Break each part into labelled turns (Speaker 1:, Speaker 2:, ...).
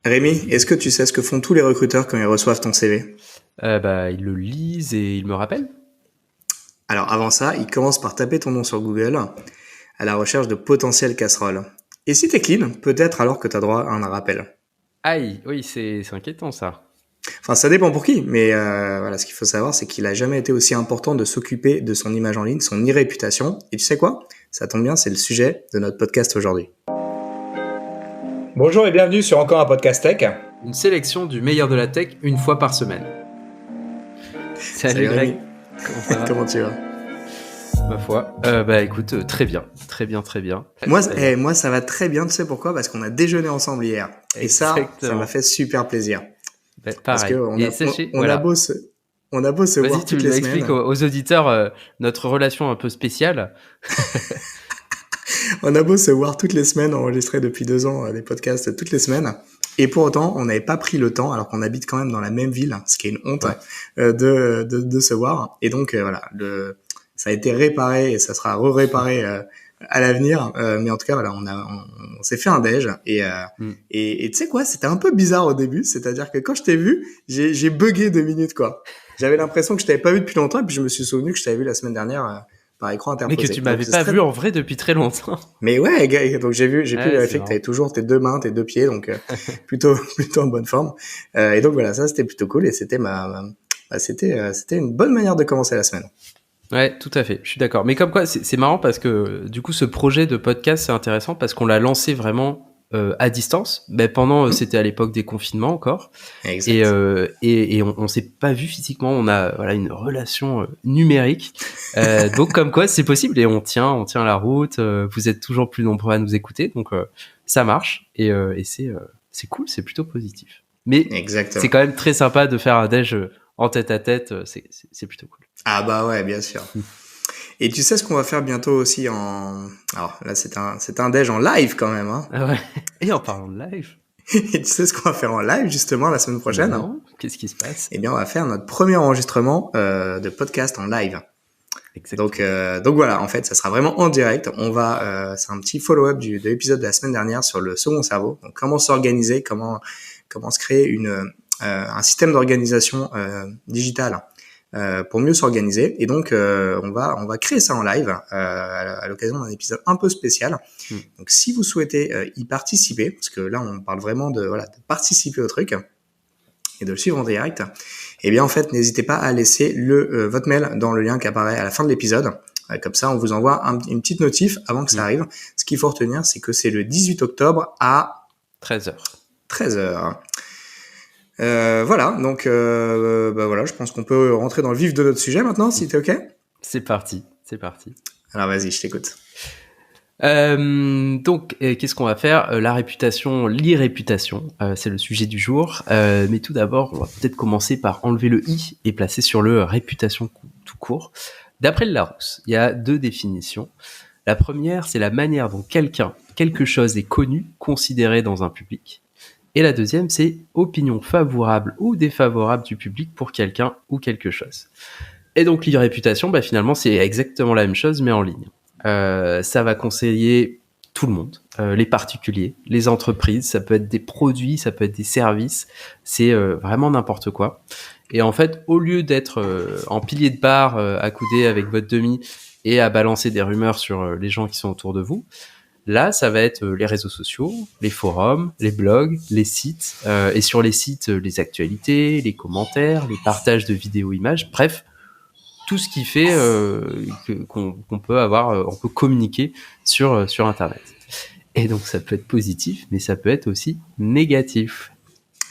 Speaker 1: Rémi, est-ce que tu sais ce que font tous les recruteurs quand ils reçoivent ton CV?
Speaker 2: Ils le lisent et ils me rappellent.
Speaker 1: Alors avant ça, ils commencent par taper ton nom sur Google à la recherche de potentielles casseroles. Et si t'es clean, peut-être alors que t'as droit à un rappel.
Speaker 2: Aïe, oui, c'est inquiétant ça.
Speaker 1: Enfin, ça dépend pour qui, mais voilà, ce qu'il faut savoir, c'est qu'il a jamais été aussi important de s'occuper de son image en ligne, son e-réputation. Et tu sais quoi? Ça tombe bien, c'est le sujet de notre podcast aujourd'hui. Bonjour et bienvenue sur encore un podcast tech.
Speaker 2: Une sélection du meilleur de la tech une fois par semaine. Salut Greg,
Speaker 1: Rémi.
Speaker 2: comment ça va?
Speaker 1: Comment tu vas?
Speaker 2: Ma foi. Écoute, très bien, très bien, très bien.
Speaker 1: Moi, ça va très bien, tu sais pourquoi? Parce qu'on a déjeuné ensemble hier. Et ça m'a
Speaker 2: Exactement.
Speaker 1: fait super plaisir. Parce que
Speaker 2: Pareil. Et sachez,
Speaker 1: on a
Speaker 2: voilà.
Speaker 1: beau se voir
Speaker 2: Vas-y, tu
Speaker 1: toutes les
Speaker 2: expliques
Speaker 1: semaines.
Speaker 2: aux auditeurs notre relation un peu spéciale.
Speaker 1: On a beau se voir toutes les semaines, enregistrer depuis 2 ans des podcasts toutes les semaines. Et pour autant, on n'avait pas pris le temps, alors qu'on habite quand même dans la même ville, ce qui est une honte,
Speaker 2: Ouais.
Speaker 1: de se voir. Et donc, voilà, ça a été réparé et ça sera réparé à l'avenir. Mais en tout cas, voilà, on s'est fait un déj.
Speaker 2: Mm.
Speaker 1: Et tu sais quoi, c'était un peu bizarre au début. C'est-à-dire que quand je t'ai vu, j'ai bugué 2 minutes, quoi. J'avais l'impression que je t'avais pas vu depuis longtemps, et puis je me suis souvenu que je t'avais vu la semaine dernière par écran
Speaker 2: Mais que
Speaker 1: interposé.
Speaker 2: tu
Speaker 1: Donc
Speaker 2: m'avais
Speaker 1: c'est
Speaker 2: pas
Speaker 1: très...
Speaker 2: vu en vrai depuis très longtemps.
Speaker 1: Mais ouais, gars, donc j'ai pu
Speaker 2: Ouais, c'est
Speaker 1: vérifier que tu avais
Speaker 2: marrant.
Speaker 1: toujours tes 2 mains, tes 2 pieds, donc plutôt en bonne forme. Et donc voilà, ça c'était plutôt cool et c'était une bonne manière de commencer la semaine.
Speaker 2: Ouais, tout à fait, je suis d'accord. Mais comme quoi, c'est marrant parce que du coup, ce projet de podcast, c'est intéressant parce qu'on l'a lancé vraiment à distance. C'était à l'époque des confinements encore,
Speaker 1: Exact.
Speaker 2: et on s'est pas vu physiquement. On a voilà une relation numérique. Donc comme quoi, c'est possible et on tient la route. Vous êtes toujours plus nombreux à nous écouter, donc ça marche et c'est cool, c'est plutôt positif. Mais c'est
Speaker 1: Exactement.
Speaker 2: quand même très sympa de faire un déj en tête à tête. C'est plutôt cool.
Speaker 1: Ah bah ouais, bien sûr. Et tu sais ce qu'on va faire bientôt aussi en... Alors là, c'est un déj en live quand même, hein.
Speaker 2: Ah ouais. Et en parlant de live,
Speaker 1: Et tu sais ce qu'on va faire en live justement la semaine prochaine?
Speaker 2: non, qu'est-ce qui se passe?
Speaker 1: Eh bien, on va faire notre premier enregistrement de podcast en live.
Speaker 2: Exactement.
Speaker 1: Donc voilà, en fait, ça sera vraiment en direct. C'est un petit follow-up de l'épisode de la semaine dernière sur le second cerveau. Donc comment s'organiser, comment se créer un système d'organisation digitale pour mieux s'organiser. Et donc on va créer ça en live à l'occasion d'un épisode un peu spécial.
Speaker 2: Hmm.
Speaker 1: Donc si vous souhaitez y participer, parce que là on parle vraiment de participer au truc et de le suivre en direct, eh bien en fait n'hésitez pas à laisser votre mail dans le lien qui apparaît à la fin de l'épisode. Comme ça on vous envoie une petite notif avant que ça arrive. Ce qu'il faut retenir, c'est que c'est le 18 octobre à
Speaker 2: 13h.
Speaker 1: 13h. Voilà, donc voilà, je pense qu'on peut rentrer dans le vif de notre sujet maintenant, si t'es OK.
Speaker 2: C'est parti, c'est parti.
Speaker 1: Alors vas-y, je t'écoute.
Speaker 2: Qu'est-ce qu'on va faire? La réputation, l'irréputation, c'est le sujet du jour. Mais tout d'abord, on va peut-être commencer par enlever le i et placer sur le réputation tout court. D'après le Larousse, il y a 2 définitions. La première, c'est la manière dont quelque chose est connu, considéré dans un public. Et la deuxième, c'est opinion favorable ou défavorable du public pour quelqu'un ou quelque chose. Et donc l'irréputation, finalement, c'est exactement la même chose, mais en ligne. Ça va conseiller tout le monde, les particuliers, les entreprises, ça peut être des produits, ça peut être des services, c'est vraiment n'importe quoi. Et en fait, au lieu d'être en pilier de bar, accoudé avec votre demi et à balancer des rumeurs sur les gens qui sont autour de vous, là, ça va être les réseaux sociaux, les forums, les blogs, les sites, et sur les sites, les actualités, les commentaires, les partages de vidéos, images, bref, tout ce qui fait qu'on peut avoir, on peut communiquer sur Internet. Et donc ça peut être positif, mais ça peut être aussi négatif.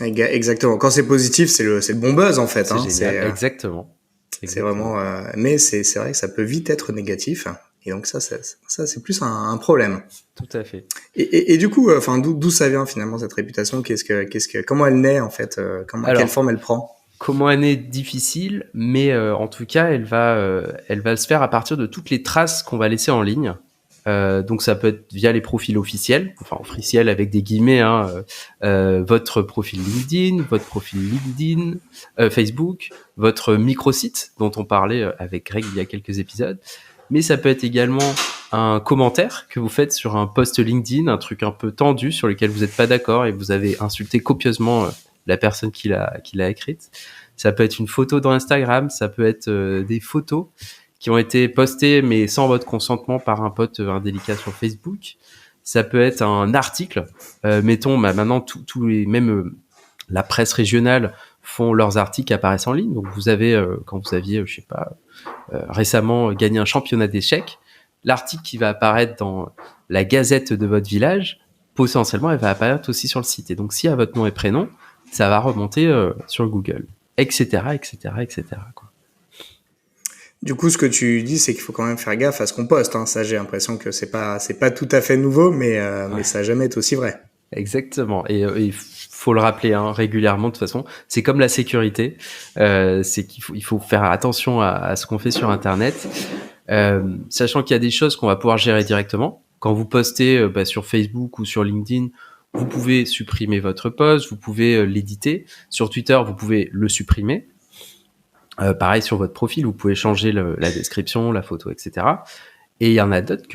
Speaker 1: Exactement. Quand c'est positif, c'est le bon buzz en fait.
Speaker 2: C'est
Speaker 1: Hein.
Speaker 2: génial, exactement.
Speaker 1: C'est vraiment. Mais c'est vrai que ça peut vite être négatif. Et donc ça c'est plus un problème.
Speaker 2: Tout à fait.
Speaker 1: Et du coup, enfin d'où ça vient finalement cette réputation? Comment elle naît en fait? Quelle
Speaker 2: Alors,
Speaker 1: forme elle prend?
Speaker 2: comment elle est difficile, mais en tout cas, elle va se faire à partir de toutes les traces qu'on va laisser en ligne. Donc ça peut être via les profils officiels, enfin officiels avec des guillemets, hein, votre profil LinkedIn, Facebook, votre microsite dont on parlait avec Greg il y a quelques épisodes. Mais ça peut être également un commentaire que vous faites sur un post LinkedIn, un truc un peu tendu sur lequel vous n'êtes pas d'accord et vous avez insulté copieusement la personne qui l'a écrite. Ça peut être une photo dans Instagram, ça peut être des photos qui ont été postées mais sans votre consentement par un pote indélicat sur Facebook. Ça peut être un article. Mettons, maintenant tous les même la presse régionale font leurs articles qui apparaissent en ligne. Donc vous avez quand vous aviez, je sais pas, récemment gagné un championnat d'échecs, l'article qui va apparaître dans la gazette de votre village, potentiellement, elle va apparaître aussi sur le site. Et donc, s'il y a votre nom et prénom, ça va remonter sur Google, etc., etc., etc., quoi.
Speaker 1: Du coup, ce que tu dis, c'est qu'il faut quand même faire gaffe à ce qu'on poste. Hein. Ça, j'ai l'impression que c'est pas tout à fait nouveau, mais ça n'a jamais été aussi vrai.
Speaker 2: Exactement. Et il faut le rappeler régulièrement. De toute façon, c'est comme la sécurité. C'est qu'il faut faire attention à ce qu'on fait sur Internet. Sachant qu'il y a des choses qu'on va pouvoir gérer directement. Quand vous postez sur Facebook ou sur LinkedIn, vous pouvez supprimer votre post, vous pouvez l'éditer. Sur Twitter, vous pouvez le supprimer. Pareil sur votre profil, vous pouvez changer la description, la photo, etc. Et il y en a d'autres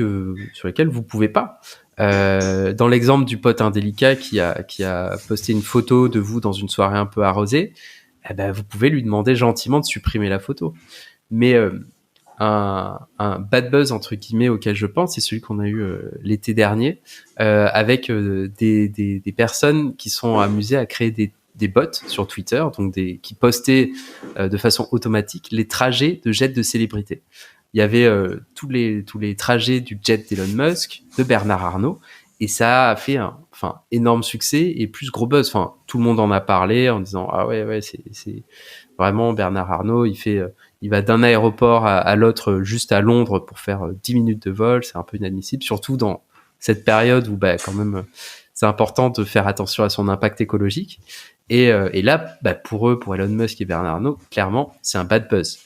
Speaker 2: sur lesquels vous pouvez pas. Dans l'exemple du pote indélicat qui a posté une photo de vous dans une soirée un peu arrosée, vous pouvez lui demander gentiment de supprimer la photo. Mais un bad buzz entre guillemets auquel je pense, c'est celui qu'on a eu l'été dernier avec des personnes qui sont amusées à créer des bots sur Twitter, donc qui postaient de façon automatique les trajets de jets de célébrités. Il y avait tous les trajets du jet d'Elon Musk, de Bernard Arnault, et ça a fait un énorme succès et plus gros buzz. Enfin, tout le monde en a parlé en disant ah ouais c'est vraiment Bernard Arnault, il va d'un aéroport à l'autre juste à Londres pour faire 10 minutes de vol, c'est un peu inadmissible, surtout dans cette période où quand même c'est important de faire attention à son impact écologique. Et là, pour Elon Musk et Bernard Arnault, clairement, c'est un bad buzz.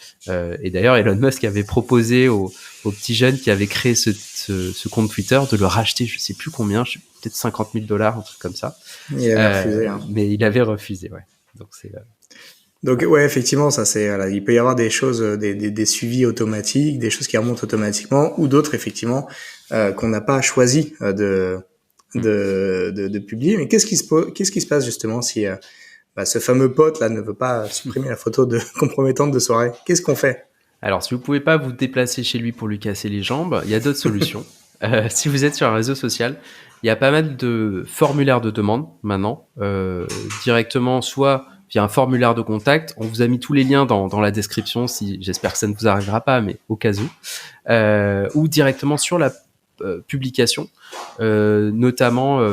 Speaker 2: Et d'ailleurs, Elon Musk avait proposé aux petits jeunes qui avaient créé ce compte Twitter de le racheter, je sais plus combien, peut-être $50,000, un truc comme ça.
Speaker 1: Il avait refusé.
Speaker 2: Mais il avait refusé, ouais.
Speaker 1: Donc ouais, effectivement, ça c'est il peut y avoir des choses, des suivis automatiques, des choses qui remontent automatiquement, ou d'autres effectivement qu'on n'a pas choisi de publier. Mais qu'est-ce qui se passe justement si ce fameux pote là ne veut pas supprimer la photo compromettante de soirée? Qu'est-ce qu'on fait?
Speaker 2: Alors, si vous pouvez pas vous déplacer chez lui pour lui casser les jambes, il y a d'autres solutions. Si vous êtes sur un réseau social, il y a pas mal de formulaires de demande maintenant, directement, soit via un formulaire de contact. On vous a mis tous les liens dans la description, j'espère que ça ne vous arrivera pas, mais au cas où, ou directement sur la publication, notamment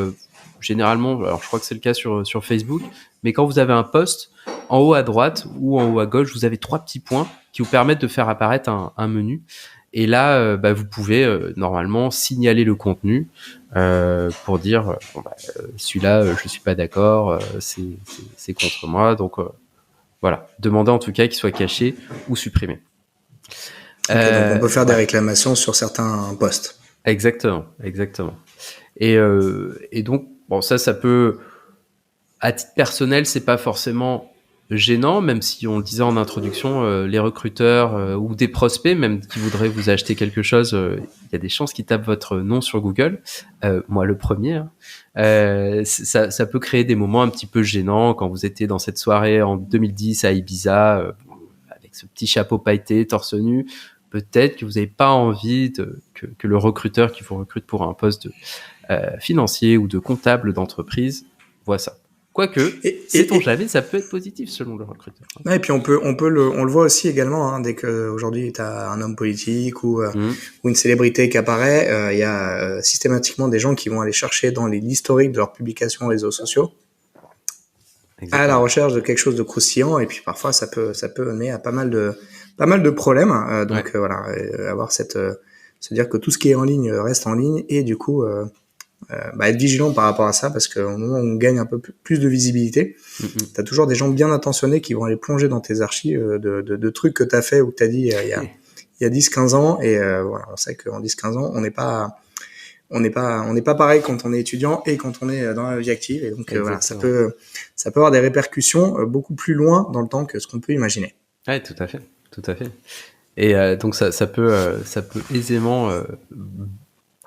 Speaker 2: généralement, alors je crois que c'est le cas sur Facebook, mais quand vous avez un post, en haut à droite ou en haut à gauche, vous avez 3 petits points qui vous permettent de faire apparaître un menu. Et là, vous pouvez normalement signaler le contenu pour dire celui-là, je suis pas d'accord, c'est contre moi. Donc voilà, demandez en tout cas qu'il soit caché ou supprimé.
Speaker 1: Okay, donc on peut faire des réclamations sur certains posts.
Speaker 2: Exactement. Et donc ça peut, à titre personnel, c'est pas forcément gênant, même si on le disait en introduction, les recruteurs ou des prospects même qui voudraient vous acheter quelque chose, il y a des chances qu'ils tapent votre nom sur Google, moi le premier. Ça peut créer des moments un petit peu gênants quand vous étiez dans cette soirée en 2010 à Ibiza avec ce petit chapeau pailleté, torse nu. Peut-être que vous n'avez pas envie que le recruteur qui vous recrute pour un poste financier ou de comptable d'entreprise voit ça. Quoique, sait-on jamais, ça peut être positif selon le recruteur.
Speaker 1: Ouais, et puis on le voit aussi également, dès que aujourd'hui tu as un homme politique ou une célébrité qui apparaît, il y a systématiquement des gens qui vont aller chercher dans l'historique de leurs publications réseaux sociaux. Exactement. À la recherche de quelque chose de croustillant, et puis parfois ça peut mener à pas mal de problèmes. Donc voilà, avoir se dire que tout ce qui est en ligne reste en ligne, et du coup être vigilant par rapport à ça, parce qu'au moment où on gagne un peu plus de visibilité, t'as toujours des gens bien intentionnés qui vont aller plonger dans tes archives de trucs que t'as fait ou que t'as dit il y a 10-15 ans, et voilà, on sait qu'en 10-15 ans on n'est pas pareil quand on est étudiant et quand on est dans la vie active, et donc voilà, ça peut avoir des répercussions beaucoup plus loin dans le temps que ce qu'on peut imaginer.
Speaker 2: Ouais, tout à fait. Et donc ça peut aisément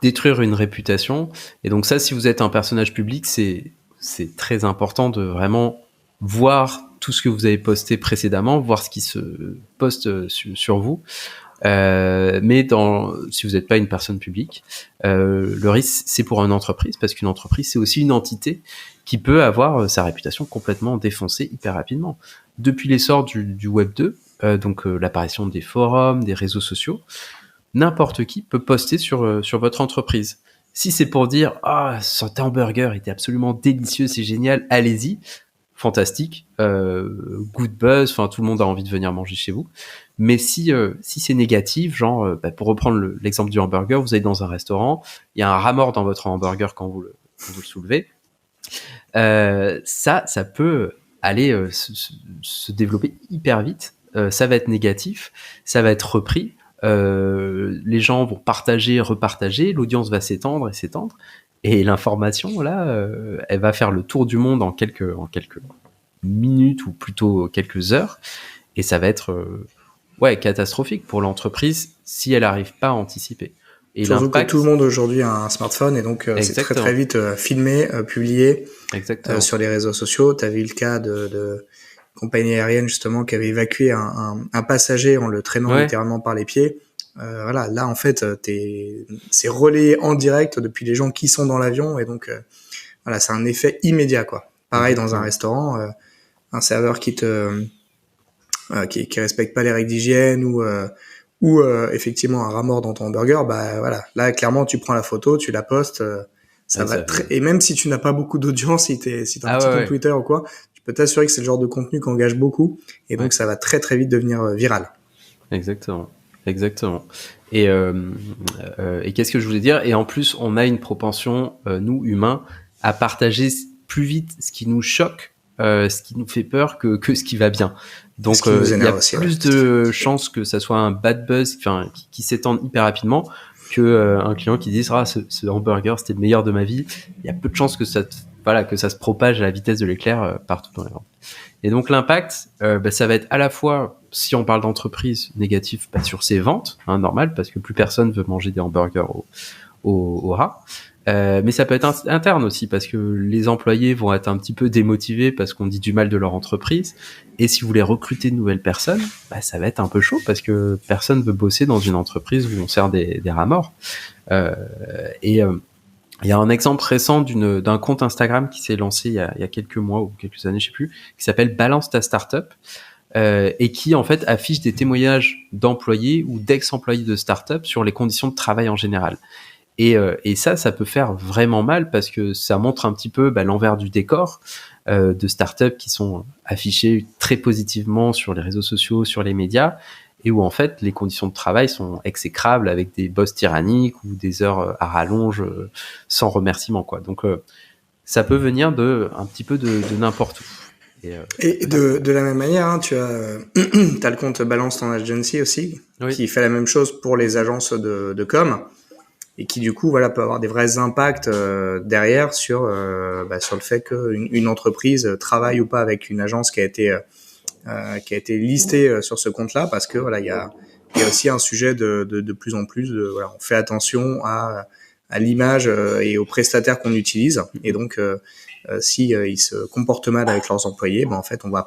Speaker 2: détruire une réputation. Et donc ça, si vous êtes un personnage public, c'est très important de vraiment voir tout ce que vous avez posté précédemment, voir ce qui se poste sur vous. Mais si vous n'êtes pas une personne publique, le risque, c'est pour une entreprise, parce qu'une entreprise, c'est aussi une entité qui peut avoir sa réputation complètement défoncée hyper rapidement. Depuis l'essor du Web 2, donc l'apparition des forums, des réseaux sociaux, n'importe qui peut poster sur votre entreprise. Si c'est pour dire « Ah, ce hamburger était absolument délicieux, c'est génial, allez-y », fantastique, good buzz, enfin tout le monde a envie de venir manger chez vous. Mais si c'est négatif, genre pour reprendre l'exemple du hamburger, vous allez dans un restaurant, il y a un rat mort dans votre hamburger quand vous le soulevez, ça peut aller se développer hyper vite. Ça va être négatif, ça va être repris. Les gens vont partager, repartager, l'audience va s'étendre et s'étendre. Et l'information, là, elle va faire le tour du monde en quelques minutes ou plutôt quelques heures. Et ça va être catastrophique pour l'entreprise si elle n'arrive pas à anticiper. Et
Speaker 1: surtout que tout le monde aujourd'hui a un smartphone et donc c'est très très vite filmé, publié sur les réseaux sociaux. Tu as vu le cas de compagnie aérienne justement qui avait évacué un passager en le traînant littéralement par les pieds. Voilà, là en fait c'est relayé en direct depuis les gens qui sont dans l'avion et donc voilà, c'est un effet immédiat quoi. Pareil dans un restaurant, un serveur qui respecte pas les règles d'hygiène ou effectivement un rat mort dans ton hamburger, bah voilà, là clairement tu prends la photo, tu la postes, et même si tu n'as pas beaucoup d'audience, si t'as un petit compte Twitter ou quoi, tu peux t'assurer que c'est le genre de contenu qui engage beaucoup et donc ça va très très vite devenir viral.
Speaker 2: Exactement. Et qu'est-ce que je voulais dire ? Et en plus, on a une propension, nous humains, à partager plus vite ce qui nous choque, ce qui nous fait peur que ce qui va bien. Donc il y a plus de chances que ça soit un bad buzz, qui s'étende hyper rapidement, que un client qui dise ce hamburger c'était le meilleur de ma vie. Il y a peu de chances que ça se propage à la vitesse de l'éclair partout dans les ventes. Et donc l'impact, ça va être à la fois, si on parle d'entreprise, négatif sur ses ventes, normal, parce que plus personne veut manger des hamburgers au rat. Mais ça peut être interne aussi, parce que les employés vont être un petit peu démotivés parce qu'on dit du mal de leur entreprise. Et si vous voulez recruter de nouvelles personnes, ça va être un peu chaud, parce que personne veut bosser dans une entreprise où on sert des rats morts. Il y a un exemple récent d'un compte Instagram qui s'est lancé il y a quelques mois ou quelques années, je sais plus, qui s'appelle Balance ta startup, et qui en fait affiche des témoignages d'employés ou d'ex-employés de startup sur les conditions de travail en général. Et ça peut faire vraiment mal, parce que ça montre un petit peu l'envers du décor de startups qui sont affichées très positivement sur les réseaux sociaux, sur les médias, et où en fait les conditions de travail sont exécrables, avec des boss tyranniques ou des heures à rallonge sans remerciement quoi. Donc ça peut venir un petit peu de n'importe où.
Speaker 1: Et de la même manière, tu as le compte Balance ton agency aussi, qui fait la même chose pour les agences de com, et qui du coup peut avoir des vrais impacts derrière sur le fait qu'une entreprise travaille ou pas avec une agence qui a été listée sur ce compte-là, parce que il y a aussi un sujet de plus en plus on fait attention à l'image et aux prestataires qu'on utilise, et donc si ils se comportent mal avec leurs employés, en fait on va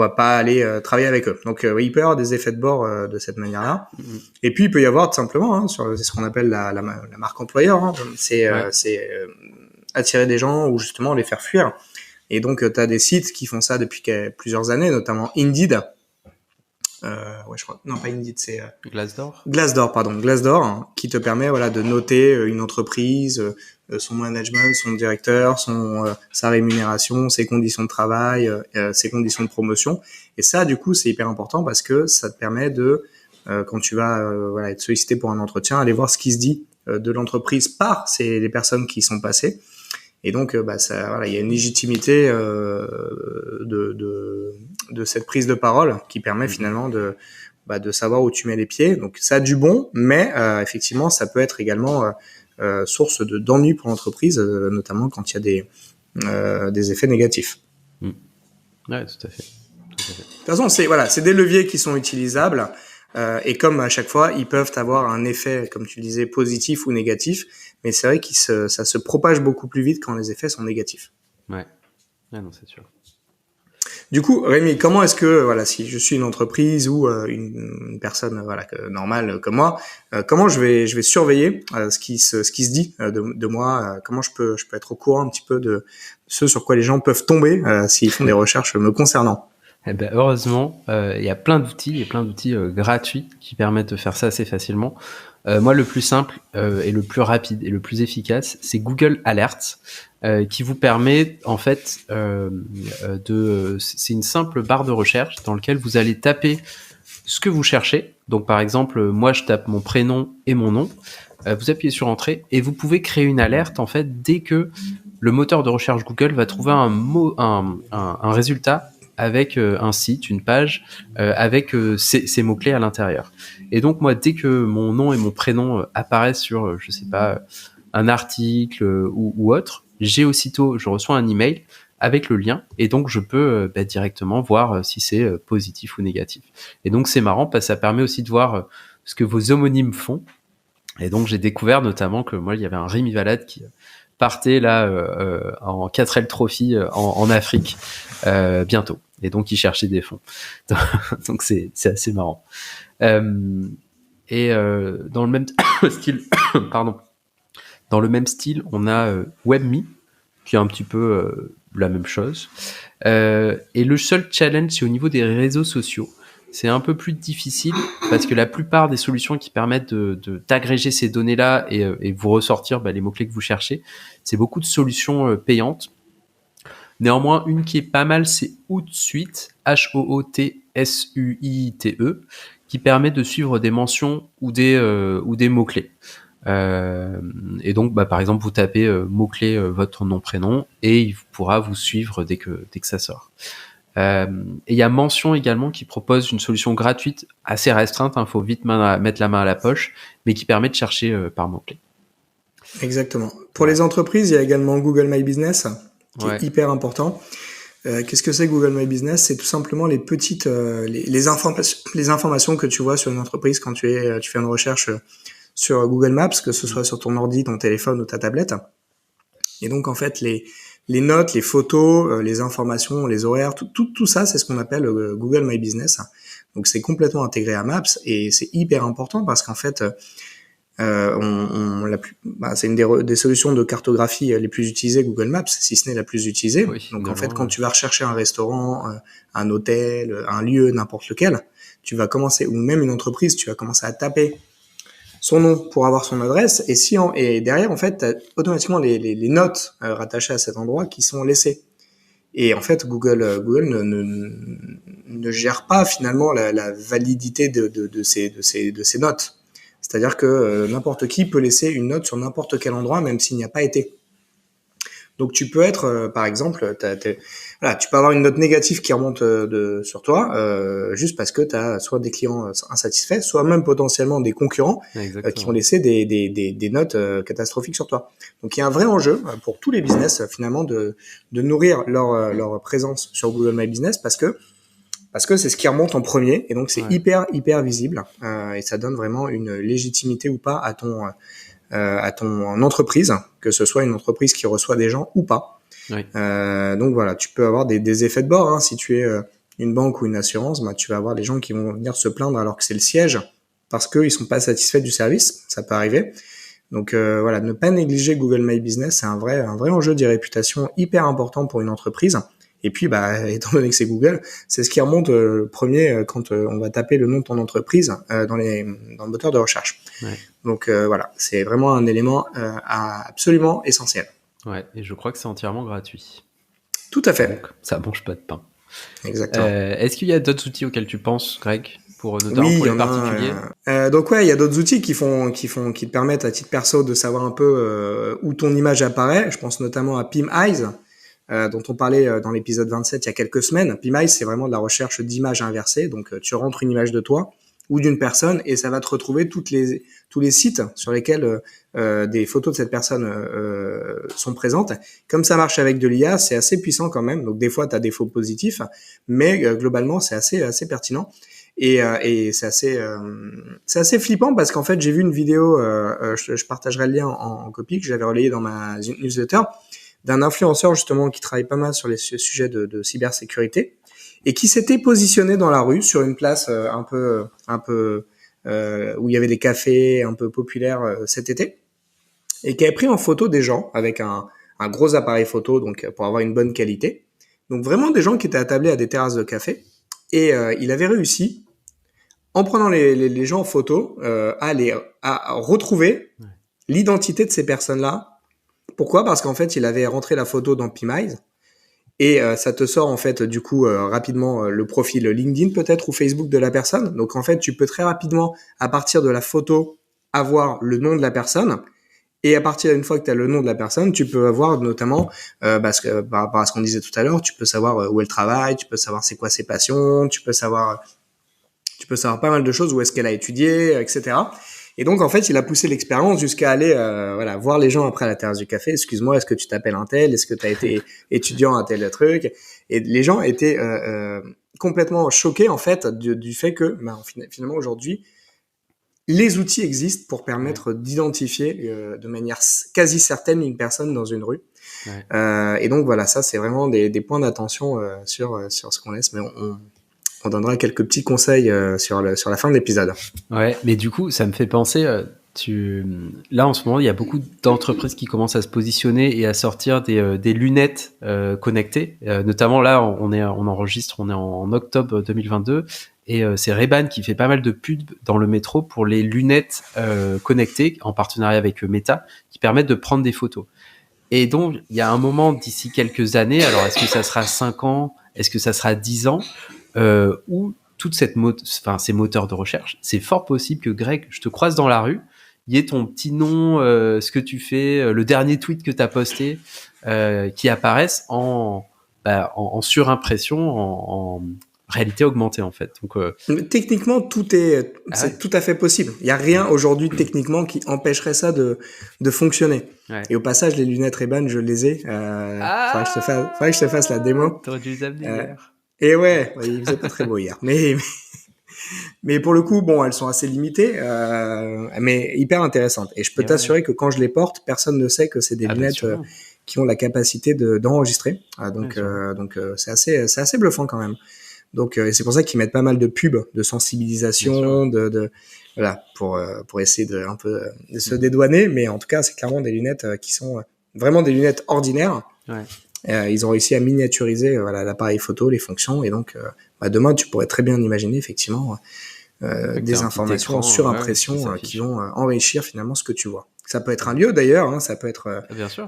Speaker 1: pas aller travailler avec eux. Donc il peut y avoir des effets de bord de cette manière-là. Et puis il peut y avoir tout simplement c'est ce qu'on appelle la marque employeur. C'est attirer des gens ou justement les faire fuir. Et donc tu as des sites qui font ça depuis plusieurs années, notamment Indeed. Je crois. Non, pas Indeed, c'est
Speaker 2: Glassdoor.
Speaker 1: Glassdoor, qui te permet de noter une entreprise, son management, son directeur, sa rémunération, ses conditions de travail, ses conditions de promotion. Et ça, du coup, c'est hyper important, parce que ça te permet de, quand tu vas être sollicité pour un entretien, aller voir ce qui se dit de l'entreprise par les personnes qui y sont passées. Et donc, il y a une légitimité de cette prise de parole qui permet finalement de savoir où tu mets les pieds. Donc, ça a du bon, mais effectivement, ça peut être également source d'ennui pour l'entreprise, notamment quand il y a des effets négatifs.
Speaker 2: Ouais, tout à fait.
Speaker 1: toute façon, c'est des leviers qui sont utilisables. Et comme à chaque fois, ils peuvent avoir un effet, comme tu disais, positif ou négatif. Mais c'est vrai que ça se propage beaucoup plus vite quand les effets sont négatifs.
Speaker 2: Ouais. Ah non, c'est sûr.
Speaker 1: Du coup, Rémi, comment est-ce que, voilà, si je suis une entreprise ou une personne, voilà, normale comme moi, comment je vais surveiller ce qui se dit de moi, comment je peux être au courant un petit peu de ce sur quoi les gens peuvent tomber s'ils font des recherches me concernant.
Speaker 2: Eh ben, heureusement, il y a plein d'outils gratuits qui permettent de faire ça assez facilement. Moi, le plus simple et le plus rapide et le plus efficace, c'est Google Alerts, qui vous permet en fait c'est une simple barre de recherche dans laquelle vous allez taper ce que vous cherchez. Donc par exemple, moi je tape mon prénom et mon nom. Vous appuyez sur Entrée et vous pouvez créer une alerte en fait dès que le moteur de recherche Google va trouver un résultat avec un site, une page, avec ces mots-clés à l'intérieur. Et donc moi, dès que mon nom et mon prénom apparaissent sur, je sais pas, un article ou autre, je reçois un email avec le lien, et donc je peux directement voir si c'est positif ou négatif. Et donc c'est marrant parce que ça permet aussi de voir ce que vos homonymes font. Et donc j'ai découvert notamment que moi il y avait un Rémi Valade qui partait là en 4L Trophy en Afrique bientôt. Et donc il cherchait des fonds. Donc c'est assez marrant. Dans le même style, pardon. Dans le même style, on a WebMe qui est un petit peu la même chose. Et le seul challenge, c'est au niveau des réseaux sociaux. C'est un peu plus difficile parce que la plupart des solutions qui permettent d'agréger ces données-là et vous ressortir les mots-clés que vous cherchez, c'est beaucoup de solutions payantes. Néanmoins, une qui est pas mal, c'est Hootsuite, Hootsuite, qui permet de suivre des mentions ou des mots-clés. Et donc, par exemple, vous tapez mot-clé votre nom, prénom, et il pourra vous suivre dès que ça sort. Et il y a Mention également qui propose une solution gratuite assez restreinte, faut vite mettre la main à la poche, mais qui permet de chercher par mot-clé.
Speaker 1: Exactement. Pour les entreprises, il y a également Google My Business, qui est hyper important. Qu'est-ce que c'est Google My Business? C'est tout simplement les petites, les informations que tu vois sur une entreprise quand tu fais une recherche sur Google Maps, que ce soit sur ton ordi, ton téléphone ou ta tablette. Et donc, en fait, les notes, les photos, les informations, les horaires, tout ça, c'est ce qu'on appelle Google My Business. Donc, c'est complètement intégré à Maps et c'est hyper important parce qu'en fait, c'est une des solutions de cartographie les plus utilisées, Google Maps, si ce n'est la plus utilisée. Oui, donc, en fait, quand tu vas rechercher un restaurant, un hôtel, un lieu, n'importe lequel, tu vas commencer, ou même une entreprise, tu vas commencer à taper son nom pour avoir son adresse, et derrière, en fait, t'as automatiquement les notes rattachées à cet endroit qui sont laissées. Et en fait, Google ne gère pas finalement la validité de ces notes. C'est-à-dire que n'importe qui peut laisser une note sur n'importe quel endroit, même s'il n'y a pas été. Donc tu peux être, par exemple, tu peux avoir une note négative qui remonte sur toi, juste parce que tu as soit des clients insatisfaits, soit même potentiellement des concurrents qui ont laissé des notes catastrophiques sur toi. Donc il y a un vrai enjeu pour tous les business finalement de nourrir leur présence sur Google My Business parce que c'est ce qui remonte en premier et donc c'est hyper visible et ça donne vraiment une légitimité ou pas à ton entreprise, que ce soit une entreprise qui reçoit des gens ou pas. Oui. Donc voilà, tu peux avoir des effets de bord. Si tu es une banque ou une assurance, tu vas avoir des gens qui vont venir se plaindre alors que c'est le siège parce qu'ils sont pas satisfaits du service. Ça peut arriver. Donc voilà, ne pas négliger Google My Business, c'est un vrai enjeu de réputation hyper important pour une entreprise. Et puis, étant donné que c'est Google, c'est ce qui remonte premier quand on va taper le nom de ton entreprise dans le moteur de recherche. Ouais. Donc voilà, c'est vraiment un élément absolument essentiel.
Speaker 2: Ouais, et je crois que c'est entièrement gratuit.
Speaker 1: Tout à fait.
Speaker 2: Donc, ça mange pas de pain.
Speaker 1: Exactement.
Speaker 2: Est-ce qu'il y a d'autres outils auxquels tu penses, Greg, notamment pour les particuliers?
Speaker 1: Donc il y a d'autres outils qui te permettent à titre perso de savoir un peu où ton image apparaît. Je pense notamment à PimEyes. Dont on parlait dans l'épisode 27 il y a quelques semaines. PimEyes, c'est vraiment de la recherche d'images inversées. Donc, tu rentres une image de toi ou d'une personne, et ça va te retrouver tous les sites sur lesquels des photos de cette personne sont présentes. Comme ça marche avec de l'IA, c'est assez puissant quand même. Donc des fois, tu as des faux positifs, mais globalement, c'est assez pertinent. Et c'est assez flippant parce qu'en fait, j'ai vu une vidéo, je partagerai le lien en copie, que j'avais relayé dans ma newsletter, d'un influenceur justement qui travaille pas mal sur les sujets de cybersécurité et qui s'était positionné dans la rue sur une place un peu où il y avait des cafés un peu populaires cet été, et qui avait pris en photo des gens avec un gros appareil photo, donc pour avoir une bonne qualité. Donc vraiment des gens qui étaient attablés à des terrasses de café, et il avait réussi, en prenant les gens en photo, à retrouver l'identité de ces personnes-là. Pourquoi ? Parce qu'en fait, il avait rentré la photo dans Pimize, et ça te sort en fait du coup rapidement le profil LinkedIn peut-être ou Facebook de la personne. Donc en fait, tu peux très rapidement, à partir de la photo, avoir le nom de la personne. Et à partir d'une fois que tu as le nom de la personne, tu peux avoir notamment, parce que par rapport à ce qu'on disait tout à l'heure, tu peux savoir où elle travaille, tu peux savoir c'est quoi ses passions, tu peux savoir pas mal de choses, où est-ce qu'elle a étudié, etc. Et donc en fait, il a poussé l'expérience jusqu'à aller voir les gens après à la terrasse du café. Excuse-moi, est-ce que tu t'appelles un tel ? Est-ce que tu as été étudiant à tel truc ? Et les gens étaient complètement choqués en fait du fait que finalement aujourd'hui, les outils existent pour permettre d'identifier de manière quasi certaine une personne dans une rue. Et donc voilà, ça c'est vraiment des points d'attention sur ce qu'on laisse, mais on donnera quelques petits conseils sur la fin de l'épisode.
Speaker 2: Ouais, mais du coup, ça me fait penser, là en ce moment, il y a beaucoup d'entreprises qui commencent à se positionner et à sortir des lunettes connectées. Notamment là, on enregistre, on est en octobre 2022. Et c'est Ray-Ban qui fait pas mal de pubs dans le métro pour les lunettes connectées en partenariat avec Meta, qui permettent de prendre des photos. Et donc, il y a un moment d'ici quelques années, alors est-ce que ça sera 5 ans, est-ce que ça sera 10 ans, où toutes ces moteurs de recherche, c'est fort possible que Greg, je te croise dans la rue, il y ait ton petit nom, ce que tu fais, le dernier tweet que tu as posté, qui apparaissent en surimpression, en réalité augmentée en fait. Donc
Speaker 1: techniquement c'est tout à fait possible. Il y a rien aujourd'hui techniquement qui empêcherait ça de fonctionner. Ouais. Et au passage, les lunettes Ray-Ban, je les ai. Faudrait que je te fasse la démo.
Speaker 2: T'aurais dû les amener hier.
Speaker 1: Et ouais, il faisait pas très beau hier. Mais pour le coup, bon, elles sont assez limitées, mais hyper intéressantes. Et je peux t'assurer que quand je les porte, personne ne sait que c'est des lunettes qui ont la capacité d'enregistrer. Donc c'est assez bluffant quand même. Donc c'est pour ça qu'ils mettent pas mal de pubs, de sensibilisation, voilà, pour essayer de se dédouaner. Mais en tout cas, c'est clairement des lunettes qui sont vraiment des lunettes ordinaires. Ouais. Ils ont réussi à miniaturiser l'appareil photo, les fonctions, et donc demain tu pourrais très bien imaginer effectivement des informations en surimpression qui vont enrichir finalement ce que tu vois. Ça peut être un lieu d'ailleurs, hein, ça peut être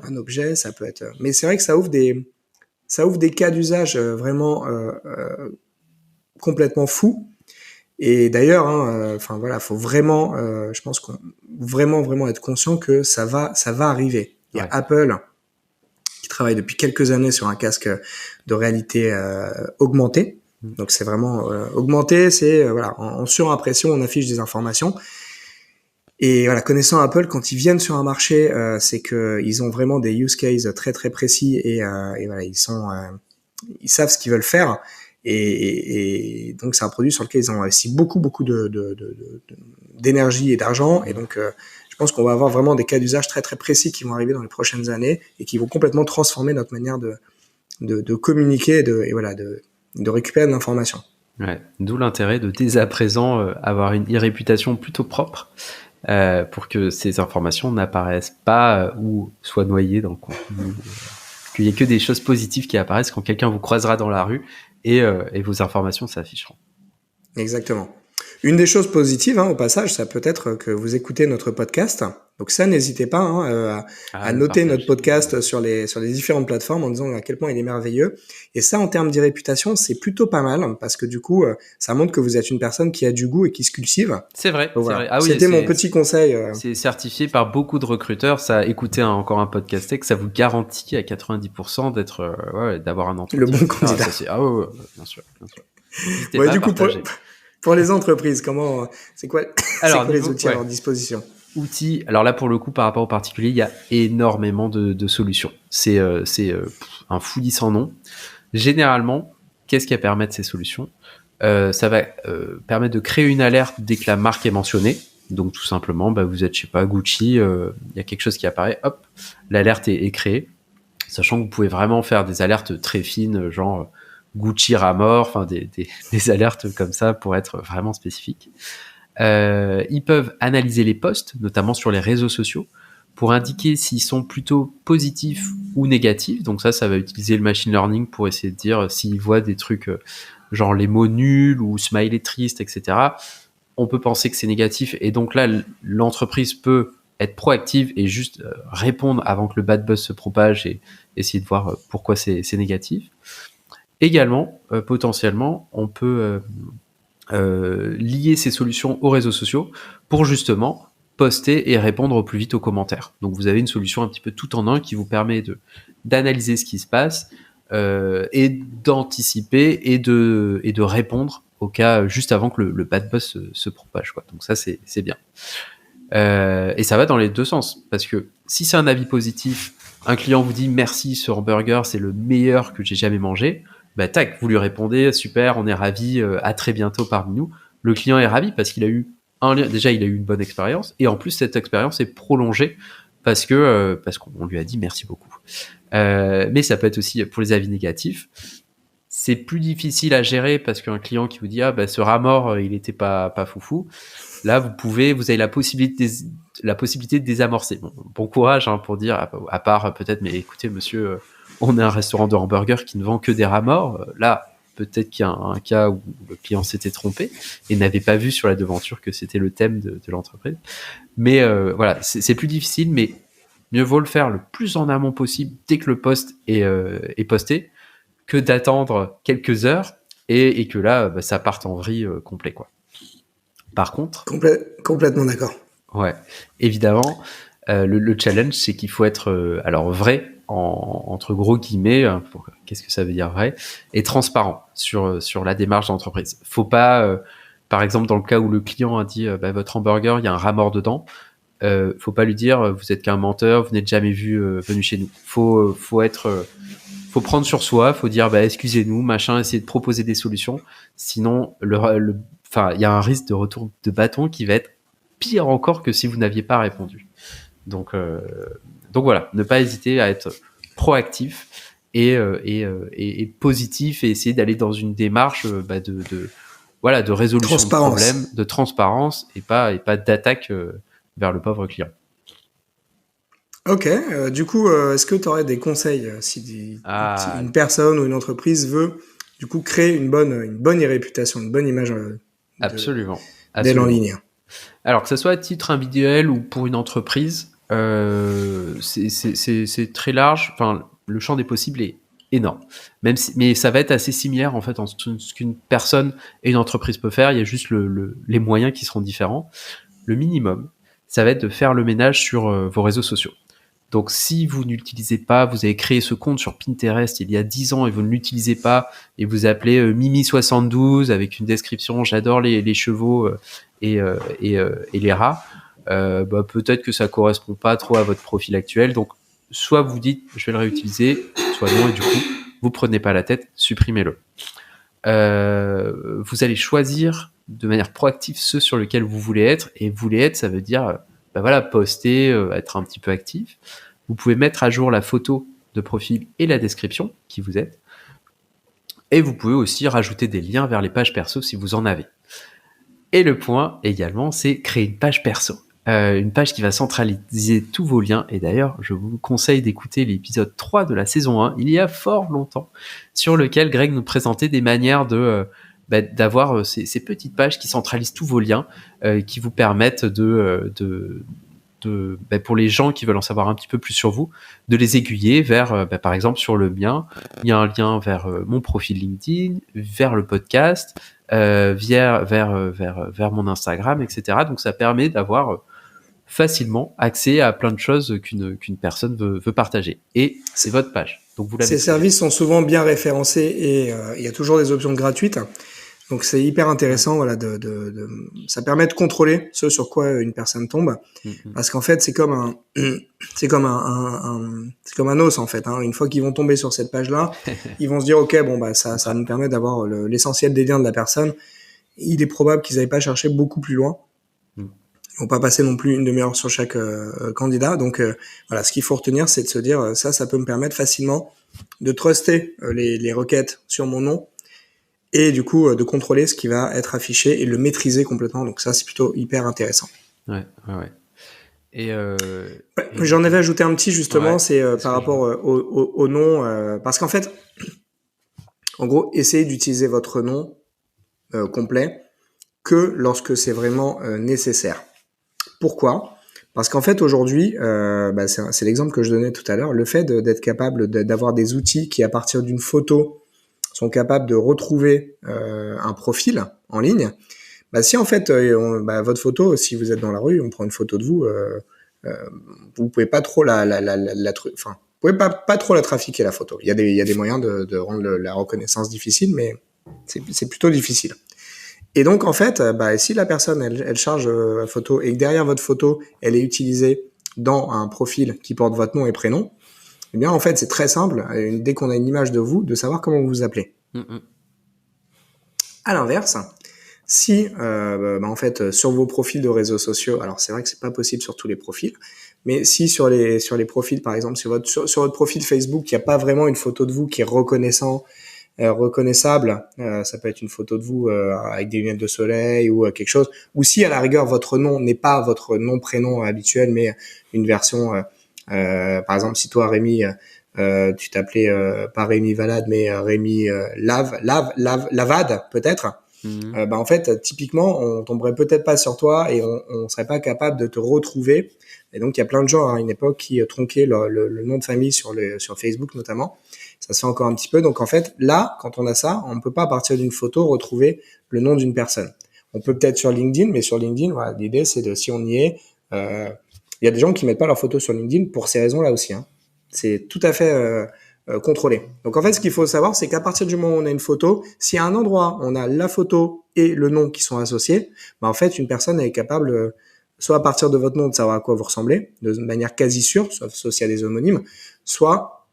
Speaker 1: un objet, ça peut être. Mais c'est vrai que ça ouvre des cas d'usage vraiment complètement fous. Et d'ailleurs, faut vraiment, je pense qu'on vraiment être conscient que ça va arriver. Il y a Apple qui travaille depuis quelques années sur un casque de réalité augmentée. Donc c'est vraiment augmenté, c'est en surimpression, on affiche des informations. Et voilà, connaissant Apple, quand ils viennent sur un marché, c'est que ils ont vraiment des use cases très très précis et voilà, ils savent ce qu'ils veulent faire. Et donc c'est un produit sur lequel ils ont investi beaucoup d'énergie et d'argent, et donc je pense qu'on va avoir vraiment des cas d'usage très très précis qui vont arriver dans les prochaines années et qui vont complètement transformer notre manière de communiquer et de récupérer de l'information.
Speaker 2: Ouais, d'où l'intérêt de dès à présent avoir une réputation plutôt propre pour que ces informations n'apparaissent pas ou soient noyées dans le contenu, qu'il y ait que des choses positives qui apparaissent quand quelqu'un vous croisera dans la rue et vos informations s'afficheront.
Speaker 1: Exactement. Une des choses positives, au passage, ça peut être que vous écoutez notre podcast. Donc ça, n'hésitez pas à noter notre podcast sur les différentes plateformes en disant à quel point il est merveilleux. Et ça, en termes d'e-réputation, c'est plutôt pas mal parce que du coup, ça montre que vous êtes une personne qui a du goût et qui se cultive.
Speaker 2: C'est vrai.
Speaker 1: Donc, voilà.
Speaker 2: C'est vrai. Ah oui,
Speaker 1: c'était mon petit conseil.
Speaker 2: C'est certifié par beaucoup de recruteurs. Ça, écoutez encore un podcast tech, ça vous garantit à 90% d'avoir un entretien.
Speaker 1: Le bon candidat.
Speaker 2: Bien sûr.
Speaker 1: Ouais, du coup, Pour les entreprises, c'est quoi les outils à leur
Speaker 2: ouais.
Speaker 1: disposition?
Speaker 2: Outils. Alors là, pour le coup, par rapport aux particuliers, il y a énormément de solutions. C'est un fouillis sans nom. Généralement, qu'est-ce qui va permettre ces solutions? Ça va permettre de créer une alerte dès que la marque est mentionnée. Donc tout simplement, vous êtes, je sais pas, Gucci, il y a quelque chose qui apparaît, hop, l'alerte est créée. Sachant que vous pouvez vraiment faire des alertes très fines, genre Gucci rat mort, enfin des alertes comme ça pour être vraiment spécifiques. Ils peuvent analyser les posts, notamment sur les réseaux sociaux, pour indiquer s'ils sont plutôt positifs ou négatifs. Donc ça va utiliser le machine learning pour essayer de dire s'ils voient des trucs genre les mots nuls ou smiley triste, etc. On peut penser que c'est négatif et donc là, l'entreprise peut être proactive et juste répondre avant que le bad buzz se propage et essayer de voir pourquoi c'est négatif. Également, potentiellement, on peut lier ces solutions aux réseaux sociaux pour justement poster et répondre au plus vite aux commentaires. Donc vous avez une solution un petit peu tout en un qui vous permet d'analyser ce qui se passe et d'anticiper et de répondre au cas juste avant que le bad buzz se propage, quoi. Donc ça c'est bien. Et ça va dans les deux sens, parce que si c'est un avis positif, un client vous dit merci, ce hamburger c'est le meilleur que j'ai jamais mangé, tac, vous lui répondez super, on est ravis, à très bientôt parmi nous. Le client est ravi parce qu'il a eu déjà il a eu une bonne expérience et en plus cette expérience est prolongée parce qu'on lui a dit merci beaucoup. Mais ça peut être aussi pour les avis négatifs. C'est plus difficile à gérer parce qu'un client qui vous dit ce rat mort il était pas foufou. Là vous avez la possibilité de désamorcer. Bon courage pour dire à part peut-être, mais écoutez monsieur, on est un restaurant de hamburgers qui ne vend que des rats morts. Là peut-être qu'il y a un cas où le client s'était trompé et n'avait pas vu sur la devanture que c'était le thème de l'entreprise. Mais voilà, c'est plus difficile, mais mieux vaut le faire le plus en amont possible dès que le post est posté, que d'attendre quelques heures et que là, ça parte en vrille complet, quoi. Par contre...
Speaker 1: Complètement d'accord.
Speaker 2: Ouais, évidemment, le challenge, c'est qu'il faut être vrai, entre gros guillemets, qu'est-ce que ça veut dire vrai, et transparent sur la démarche d'entreprise. Faut pas, par exemple, dans le cas où le client a dit votre hamburger, il y a un rat mort dedans, faut pas lui dire vous êtes qu'un menteur, vous n'êtes jamais venu chez nous. Faut prendre sur soi, faut dire excusez-nous, machin, essayer de proposer des solutions. Sinon, il y a un risque de retour de bâton qui va être pire encore que si vous n'aviez pas répondu. Donc voilà, ne pas hésiter à être proactif et positif et essayer d'aller dans une démarche de résolution de problème, de transparence et pas d'attaque vers le pauvre client.
Speaker 1: Ok, du coup, est-ce que tu aurais des conseils si une personne ou une entreprise veut du coup créer une bonne réputation, une bonne image
Speaker 2: Absolument.
Speaker 1: d'elle en ligne?
Speaker 2: Alors que ce soit à titre individuel ou pour une entreprise, c'est très large. Enfin, le champ des possibles est énorme. Mais ça va être assez similaire en fait en ce qu'une personne et une entreprise peut faire. Il y a juste les moyens qui seront différents. Le minimum, ça va être de faire le ménage sur vos réseaux sociaux. Donc, si vous n'utilisez pas, vous avez créé ce compte sur Pinterest il y a 10 ans et vous ne l'utilisez pas et vous appelez Mimi72 avec une description « J'adore les chevaux et les rats », peut-être que ça correspond pas trop à votre profil actuel. Donc, soit vous dites « Je vais le réutiliser », soit non, et du coup, vous prenez pas la tête, supprimez-le. Vous allez choisir de manière proactive ceux sur lesquels vous voulez être, et voulez être, ça veut dire poster, être un petit peu actif. Vous pouvez mettre à jour la photo de profil et la description qui vous êtes, et vous pouvez aussi rajouter des liens vers les pages perso si vous en avez. Et le point également, c'est créer une page perso. Une page qui va centraliser tous vos liens. Et d'ailleurs, je vous conseille d'écouter l'épisode 3 de la saison 1, il y a fort longtemps, sur lequel Greg nous présentait des manières d'avoir ces petites pages qui centralisent tous vos liens, qui vous permettent pour les gens qui veulent en savoir un petit peu plus sur vous, de les aiguiller vers, par exemple, sur le mien, il y a un lien vers mon profil LinkedIn, vers le podcast, vers mon Instagram, etc. Donc ça permet d'avoir facilement accès à plein de choses qu'une personne veut partager. Et c'est votre page. Donc vous l'avez.
Speaker 1: Ces services sont souvent bien référencés et il y a toujours des options gratuites. Donc c'est hyper intéressant, voilà, ça permet de contrôler ce sur quoi une personne tombe, parce qu'en fait c'est comme un os en fait. Hein. Une fois qu'ils vont tomber sur cette page-là, ils vont se dire ok, bon bah ça nous permet d'avoir l'essentiel des liens de la personne. Il est probable qu'ils n'aillent pas chercher beaucoup plus loin. Ils vont pas passer non plus une demi-heure sur chaque candidat. Donc voilà, ce qu'il faut retenir, c'est de se dire ça peut me permettre facilement de truster les requêtes sur mon nom. Et du coup, de contrôler ce qui va être affiché et le maîtriser complètement. Donc ça, c'est plutôt hyper intéressant.
Speaker 2: Ouais. Et
Speaker 1: j'en avais ajouté un petit, justement, c'est par rapport au nom. Parce qu'en fait, en gros, essayez d'utiliser votre nom complet que lorsque c'est vraiment nécessaire. Pourquoi ? Parce qu'en fait, aujourd'hui, c'est l'exemple que je donnais tout à l'heure, le fait d'être capable d'avoir des outils qui, à partir d'une photo, sont capables de retrouver un profil en ligne. Si en fait votre photo, si vous êtes dans la rue, on prend une photo de vous, vous pouvez pas trop vous pouvez pas trop la trafiquer, la photo. Il y a des moyens de rendre la reconnaissance difficile, mais c'est plutôt difficile. Et donc en fait, si la personne elle charge la photo et que derrière votre photo elle est utilisée dans un profil qui porte votre nom et prénom, eh bien, en fait, c'est très simple, dès qu'on a une image de vous, de savoir comment vous vous appelez. À l'inverse, si, en fait, sur vos profils de réseaux sociaux, alors c'est vrai que c'est pas possible sur tous les profils, mais si sur les profils, par exemple, sur votre profil Facebook, il n'y a pas vraiment une photo de vous qui est reconnaissable, ça peut être une photo de vous avec des lunettes de soleil ou quelque chose, ou si à la rigueur votre nom n'est pas votre nom-prénom habituel, mais une version... par exemple, si toi, Rémi, tu t'appelais pas Rémi Valade, mais Rémi Lavade, peut-être. En fait, typiquement, on tomberait peut-être pas sur toi et on serait pas capable de te retrouver. Et donc, il y a plein de gens à une époque qui tronquaient le nom de famille sur Facebook notamment. Ça se fait encore un petit peu. Donc, en fait, là, quand on a ça, on ne peut pas, à partir d'une photo, retrouver le nom d'une personne. On peut peut-être sur LinkedIn, mais sur LinkedIn, voilà, l'idée, c'est si on y est, il y a des gens qui mettent pas leurs photos sur LinkedIn pour ces raisons-là aussi. Hein. C'est tout à fait contrôlé. Donc en fait, ce qu'il faut savoir, c'est qu'à partir du moment où on a une photo, si à un endroit on a la photo et le nom qui sont associés, en fait, une personne est capable, soit à partir de votre nom, de savoir à quoi vous ressemblez, de manière quasi sûre, sauf s'il y a des homonymes, soit,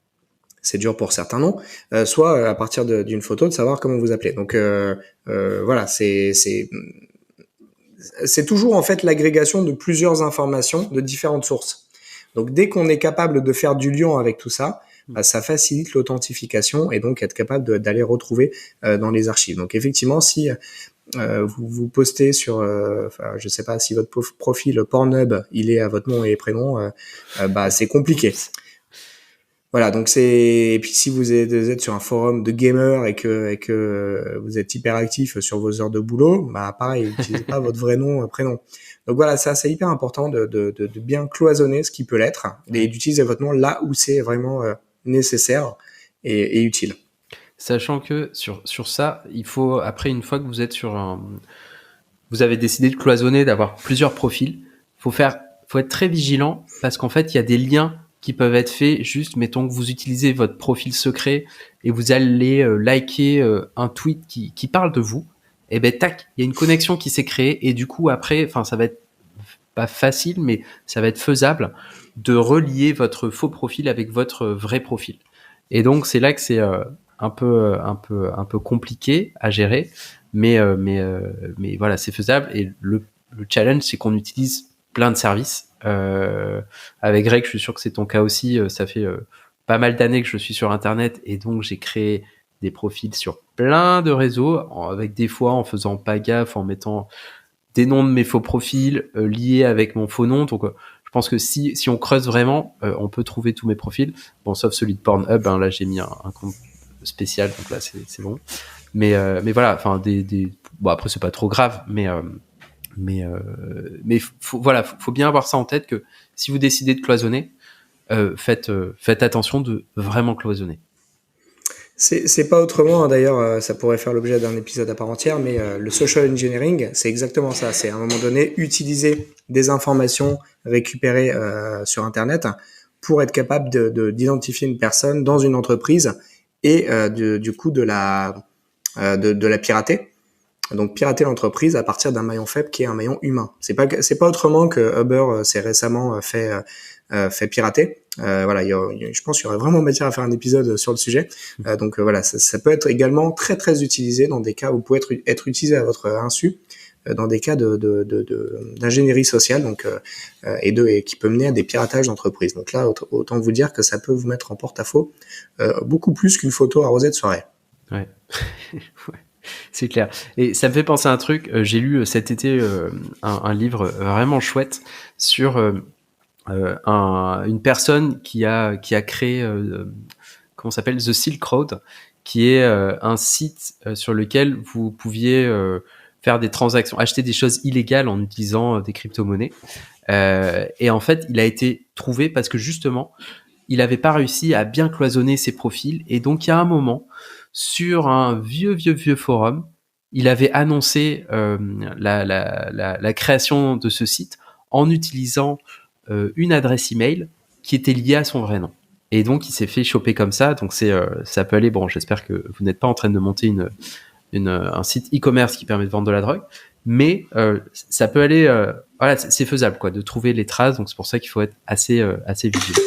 Speaker 1: c'est dur pour certains noms, soit à partir d'une photo de savoir comment vous appelez. Donc voilà, c'est toujours en fait l'agrégation de plusieurs informations de différentes sources. Donc dès qu'on est capable de faire du lien avec tout ça, ça facilite l'authentification et donc être capable d'aller retrouver dans les archives. Donc effectivement, si vous postez sur, je sais pas si votre profil Pornhub il est à votre nom et prénom, c'est compliqué. Voilà, donc et puis si vous êtes sur un forum de gamers et que vous êtes hyper actif sur vos heures de boulot, pareil, n'utilisez pas votre vrai nom, prénom. Donc voilà, ça c'est hyper important de bien cloisonner ce qui peut l'être et d'utiliser votre nom là où c'est vraiment nécessaire et utile.
Speaker 2: Sachant que sur ça, il faut, après, une fois que vous êtes vous avez décidé de cloisonner, d'avoir plusieurs profils, faut être très vigilant parce qu'en fait, il y a des liens qui peuvent être faits juste, mettons que vous utilisez votre profil secret et vous allez liker un tweet qui parle de vous, et tac, il y a une connexion qui s'est créée et du coup après, ça va être pas facile, mais ça va être faisable de relier votre faux profil avec votre vrai profil. Et donc c'est là que c'est un peu compliqué à gérer, mais voilà, c'est faisable. Et le challenge, c'est qu'on utilise plein de services. Avec Greg, je suis sûr que c'est ton cas aussi. Ça fait pas mal d'années que je suis sur Internet et donc j'ai créé des profils sur plein de réseaux, avec des fois en faisant pas gaffe, en mettant des noms de mes faux profils liés avec mon faux nom. Donc je pense que si on creuse vraiment, on peut trouver tous mes profils. Bon, sauf celui de Pornhub, là j'ai mis un compte spécial, donc là c'est bon. Mais voilà, bon, après c'est pas trop grave, mais faut bien avoir ça en tête, que si vous décidez de cloisonner, faites attention de vraiment cloisonner.
Speaker 1: C'est pas autrement, hein, d'ailleurs, ça pourrait faire l'objet d'un épisode à part entière, mais le social engineering, c'est exactement ça. C'est à un moment donné utiliser des informations récupérées sur Internet pour être capable d'identifier une personne dans une entreprise et du coup de la pirater. donc pirater l'entreprise à partir d'un maillon faible qui est un maillon humain. C'est pas autrement que Uber s'est récemment fait pirater. Voilà, je pense qu'il y aurait vraiment matière à faire un épisode sur le sujet. Donc voilà, ça peut être également très très utilisé dans des cas où vous pouvez être utilisé à votre insu, dans des cas d'ingénierie sociale, donc et qui peut mener à des piratages d'entreprises. Donc là, autant vous dire que ça peut vous mettre en porte-à-faux beaucoup plus qu'une photo arrosée de soirée.
Speaker 2: Ouais. Ouais. C'est clair. Et ça me fait penser à un truc. J'ai lu cet été un livre vraiment chouette sur une personne qui a créé comment ça s'appelle, The Silk Road, qui est un site sur lequel vous pouviez faire des transactions, acheter des choses illégales en utilisant des crypto-monnaies. Et en fait, il a été trouvé parce que justement, il n'avait pas réussi à bien cloisonner ses profils. Et donc, il y a un moment, sur un vieux forum, il avait annoncé la création de ce site en utilisant une adresse email qui était liée à son vrai nom. Et donc, il s'est fait choper comme ça. Donc, ça peut aller. Bon, j'espère que vous n'êtes pas en train de monter un site e-commerce qui permet de vendre de la drogue, mais ça peut aller. Voilà, c'est faisable, quoi, de trouver les traces. Donc, c'est pour ça qu'il faut être assez vigilant.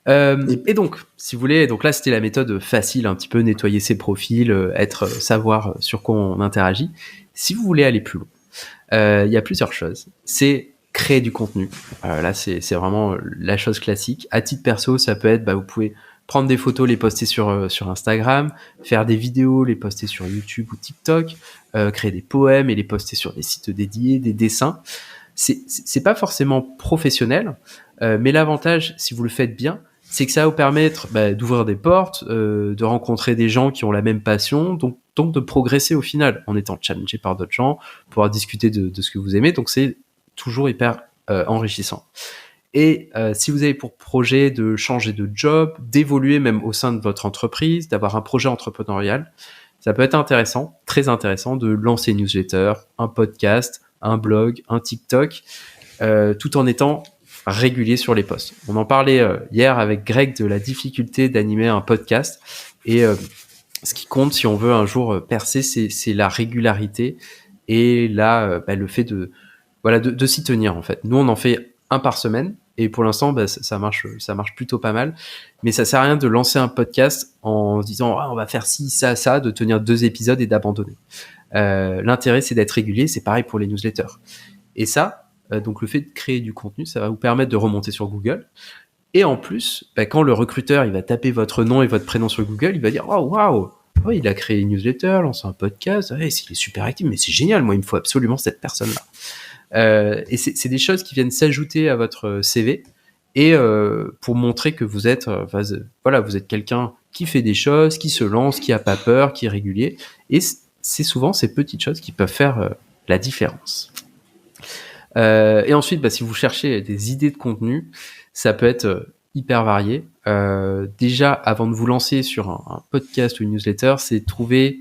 Speaker 2: Et donc, si vous voulez, donc là c'était la méthode facile, un petit peu nettoyer ses profils, savoir sur quoi on interagit. Si vous voulez aller plus loin, il y a plusieurs choses. C'est créer du contenu. Là, c'est vraiment la chose classique. À titre perso, ça peut être, vous pouvez prendre des photos, les poster sur Instagram, faire des vidéos, les poster sur YouTube ou TikTok, créer des poèmes et les poster sur des sites dédiés, des dessins. C'est pas forcément professionnel, mais l'avantage, si vous le faites bien, c'est que ça va vous permettre d'ouvrir des portes, de rencontrer des gens qui ont la même passion, donc de progresser au final, en étant challengé par d'autres gens, pouvoir discuter de ce que vous aimez, donc c'est toujours hyper enrichissant. Et si vous avez pour projet de changer de job, d'évoluer même au sein de votre entreprise, d'avoir un projet entrepreneurial, ça peut être intéressant, très intéressant, de lancer une newsletter, un podcast, un blog, un TikTok, tout en étant régulier sur les posts. On en parlait hier avec Greg de la difficulté d'animer un podcast, et ce qui compte si on veut un jour percer, c'est la régularité et là le fait de s'y tenir, en fait. Nous, on en fait un par semaine et pour l'instant ça marche plutôt pas mal, mais ça sert à rien de lancer un podcast en se disant on va faire ci, ça, de tenir 2 épisodes et d'abandonner. L'intérêt, c'est d'être régulier. C'est pareil pour les newsletters. Et ça, donc le fait de créer du contenu, ça va vous permettre de remonter sur Google. Et en plus, quand le recruteur il va taper votre nom et votre prénom sur Google, il va dire waouh, il a créé une newsletter, lancé un podcast, il est super actif, mais c'est génial, moi il me faut absolument cette personne-là. Et c'est des choses qui viennent s'ajouter à votre CV et pour montrer que vous êtes vous êtes quelqu'un qui fait des choses, qui se lance, qui a pas peur, qui est régulier. Et c'est souvent ces petites choses qui peuvent faire la différence. Et ensuite, si vous cherchez des idées de contenu, ça peut être hyper varié. Déjà, avant de vous lancer sur un podcast ou une newsletter, c'est trouver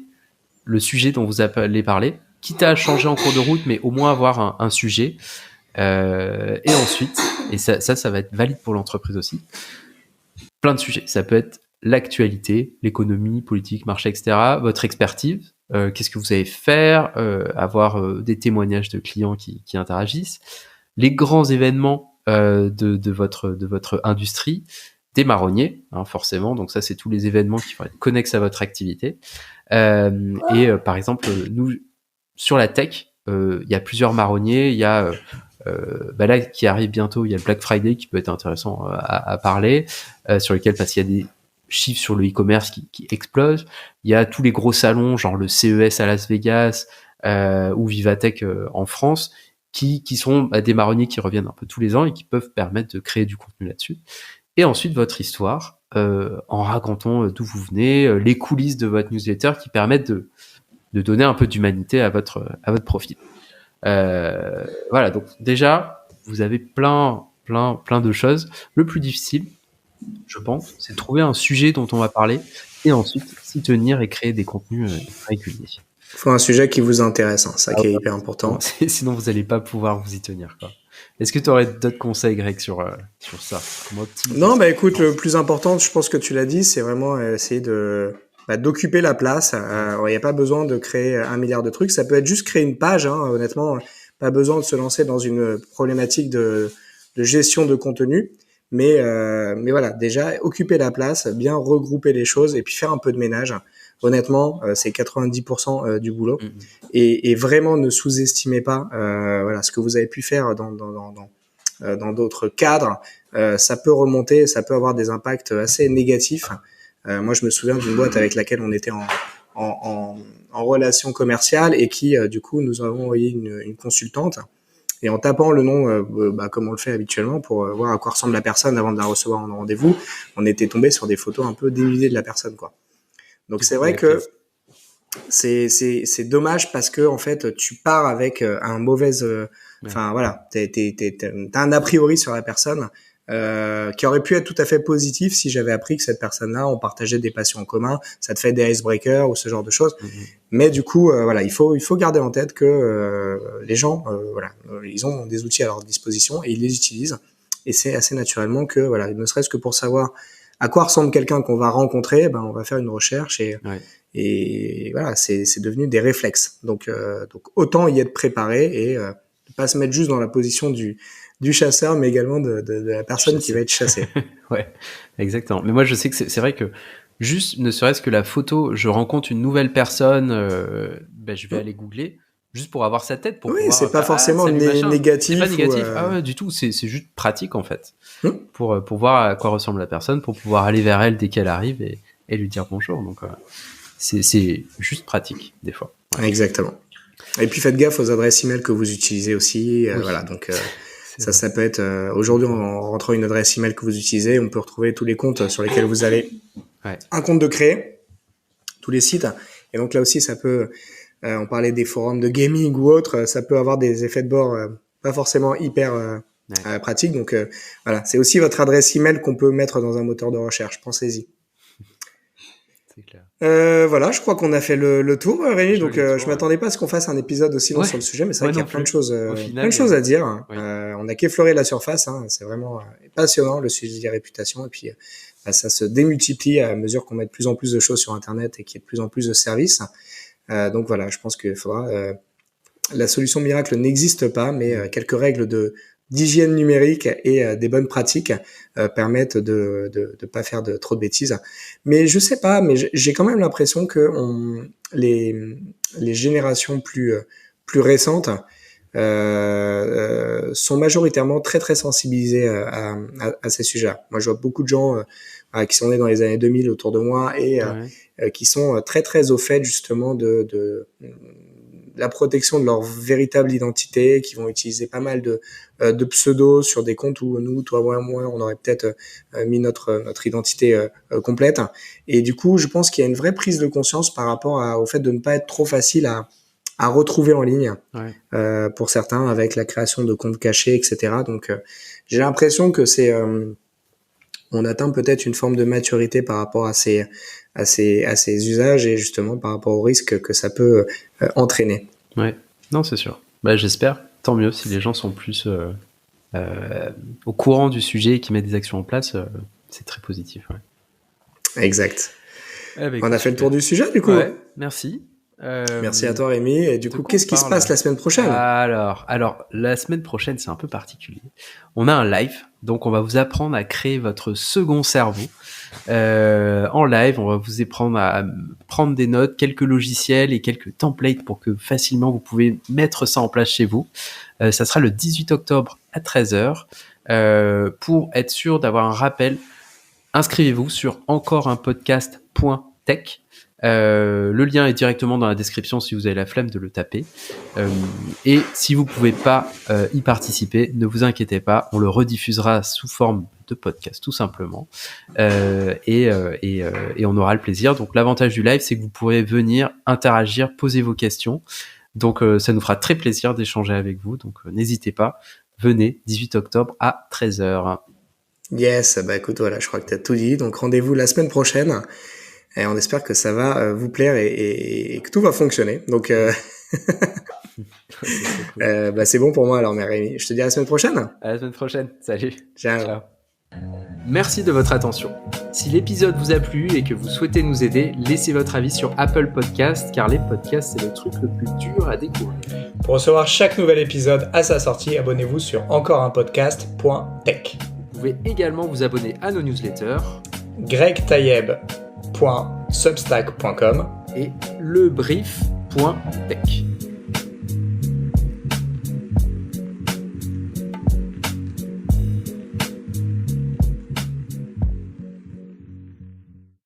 Speaker 2: le sujet dont vous allez parler, quitte à changer en cours de route, mais au moins avoir un sujet. Et ensuite, et ça va être valide pour l'entreprise aussi, plein de sujets. Ça peut être l'actualité, l'économie, politique, marché, etc. Votre expertise, qu'est-ce que vous savez faire, avoir des témoignages de clients qui interagissent, les grands événements de votre industrie, des marronniers, forcément. Donc ça, c'est tous les événements qui vont être connexes à votre activité. Et par exemple, nous, sur la tech, il y a plusieurs marronniers. Il y a là qui arrive bientôt, il y a le Black Friday qui peut être intéressant à parler, sur lequel, parce qu'il y a des chiffres sur le e-commerce qui explosent. Il y a tous les gros salons, genre le CES à Las Vegas ou Vivatech en France, qui sont des marronniers qui reviennent un peu tous les ans et qui peuvent permettre de créer du contenu là-dessus. Et ensuite, votre histoire, en racontant d'où vous venez, les coulisses de votre newsletter qui permettent de donner un peu d'humanité à votre profil. Voilà, donc déjà, vous avez plein de choses. Le plus difficile, je pense, c'est de trouver un sujet dont on va parler et ensuite s'y tenir et créer des contenus réguliers.
Speaker 1: Il faut un sujet qui vous intéresse, ça qui est hyper important.
Speaker 2: Sinon, vous n'allez pas pouvoir vous y tenir, quoi. Est-ce que tu aurais d'autres conseils, Greg, sur ça?
Speaker 1: Non, écoute, le plus important, je pense que tu l'as dit, c'est vraiment essayer de d'occuper la place. Il n'y a pas besoin de créer 1 milliard de trucs. Ça peut être juste créer une page, hein, honnêtement. Pas besoin de se lancer dans une problématique de gestion de contenu. Mais voilà, déjà, occuper la place, bien regrouper les choses et puis faire un peu de ménage. Honnêtement, c'est 90% du boulot. Et vraiment, ne sous-estimez pas voilà, ce que vous avez pu faire dans d'autres cadres. Ça peut remonter, ça peut avoir des impacts assez négatifs. Moi, je me souviens d'une boîte avec laquelle on était en relation commerciale et qui, du coup, nous avons envoyé une consultante. Et en tapant le nom, comme on le fait habituellement, pour voir à quoi ressemble la personne avant de la recevoir en rendez-vous, on était tombé sur des photos un peu dénudées de la personne, quoi. Donc c'est vrai que c'est dommage parce que en fait tu pars avec un mauvais, enfin voilà, t'as un a priori sur la personne qui aurait pu être tout à fait positif si j'avais appris que cette personne-là, on partageait des passions en commun, ça te fait des icebreakers ou ce genre de choses. Mais du coup, voilà, il faut garder en tête que les gens, voilà, ils ont des outils à leur disposition et ils les utilisent. Et c'est assez naturellement que, voilà, ne serait-ce que pour savoir à quoi ressemble quelqu'un qu'on va rencontrer, on va faire une recherche et voilà, c'est devenu des réflexes. Donc autant y être préparé et ne pas se mettre juste dans la position du chasseur, mais également de la personne qui va être chassée.
Speaker 2: Ouais, exactement. Mais moi, je sais que c'est vrai que juste, ne serait-ce que la photo, je rencontre une nouvelle personne, je vais aller googler, juste pour avoir sa tête, pour pouvoir
Speaker 1: c'est pas forcément
Speaker 2: négatif. C'est pas négatif.
Speaker 1: Ou
Speaker 2: Ah ouais, du tout. C'est juste pratique, en fait. Pour voir à quoi ressemble la personne, pour pouvoir aller vers elle dès qu'elle arrive et lui dire bonjour. Donc, c'est juste pratique, des fois.
Speaker 1: Ouais. Exactement. Et puis, faites gaffe aux adresses email que vous utilisez aussi. Voilà. Donc, ça peut être, aujourd'hui, en rentrant une adresse email que vous utilisez, on peut retrouver tous les comptes sur lesquels vous avez un compte de créer, tous les sites. Et donc, là aussi, ça peut, on parlait des forums de gaming ou autres, ça peut avoir des effets de bord pas forcément hyper pratiques. Donc, voilà, c'est aussi votre adresse email qu'on peut mettre dans un moteur de recherche. Pensez-y.
Speaker 2: C'est clair.
Speaker 1: Voilà, je crois qu'on a fait le tour, Rémi. Donc, je m'attendais pas à ce qu'on fasse un épisode aussi long sur le sujet, mais c'est vrai qu'il y a plein de choses à dire. On a qu'effleuré la surface. Hein. C'est vraiment passionnant, le sujet des réputations. Et puis, ça se démultiplie à mesure qu'on met de plus en plus de choses sur Internet et qu'il y a de plus en plus de services. Donc voilà, je pense qu'il faudra. La solution miracle n'existe pas, mais quelques règles d'hygiène numérique et des bonnes pratiques permettent de pas faire trop de bêtises. Mais je sais pas, mais j'ai quand même l'impression que les générations plus récentes sont majoritairement très très sensibilisées à ces sujets-là. Moi, je vois beaucoup de gens qui sont nés dans les années 2000 autour de moi et qui sont très très au fait justement de la protection de leur véritable identité, qui vont utiliser pas mal de pseudos sur des comptes où nous, toi, moi, on aurait peut-être mis notre identité complète. Et du coup, je pense qu'il y a une vraie prise de conscience par rapport au fait de ne pas être trop facile à retrouver en ligne pour certains avec la création de comptes cachés, etc. Donc, j'ai l'impression que on atteint peut-être une forme de maturité par rapport à ces usages et justement par rapport au risque que ça peut entraîner.
Speaker 2: Ouais, non, c'est sûr. J'espère, tant mieux si les gens sont plus au courant du sujet et qui mettent des actions en place, c'est très positif. Ouais.
Speaker 1: Exact. On a fait le tour du sujet du coup.
Speaker 2: Ouais, merci.
Speaker 1: Merci à toi Rémi. Et du coup, qu'est-ce qui se passe la semaine prochaine ?
Speaker 2: Alors, la semaine prochaine, c'est un peu particulier. On a un live, donc on va vous apprendre à créer votre second cerveau. En live, on va vous apprendre à prendre des notes, quelques logiciels et quelques templates pour que facilement vous pouvez mettre ça en place chez vous. Ça sera le 18 octobre à 13h. Pour être sûr d'avoir un rappel, inscrivez-vous sur encoreunpodcast.tech. Le lien est directement dans la description si vous avez la flemme de le taper. Et si vous pouvez pas y participer, ne vous inquiétez pas, on le rediffusera sous forme de podcast tout simplement. Et on aura le plaisir. Donc l'avantage du live, c'est que vous pourrez venir interagir, poser vos questions. Donc ça nous fera très plaisir d'échanger avec vous. Donc n'hésitez pas, venez 18 octobre à 13h.
Speaker 1: Yes, écoute, voilà, je crois que tu as tout dit. Donc rendez-vous la semaine prochaine. Et on espère que ça va vous plaire et que tout va fonctionner. Donc, c'est bon pour moi alors, mais Rémi. Je te dis à la semaine prochaine.
Speaker 2: À la semaine prochaine. Salut.
Speaker 1: Ciao.
Speaker 2: Ciao. Merci de votre attention. Si l'épisode vous a plu et que vous souhaitez nous aider, laissez votre avis sur Apple Podcast, car les podcasts, c'est le truc le plus dur à découvrir.
Speaker 1: Pour recevoir chaque nouvel épisode à sa sortie, abonnez-vous sur encoreunpodcast.tech.
Speaker 2: Vous pouvez également vous abonner à nos newsletters
Speaker 1: gregtayeb.substack.com
Speaker 2: et lebrief.tech.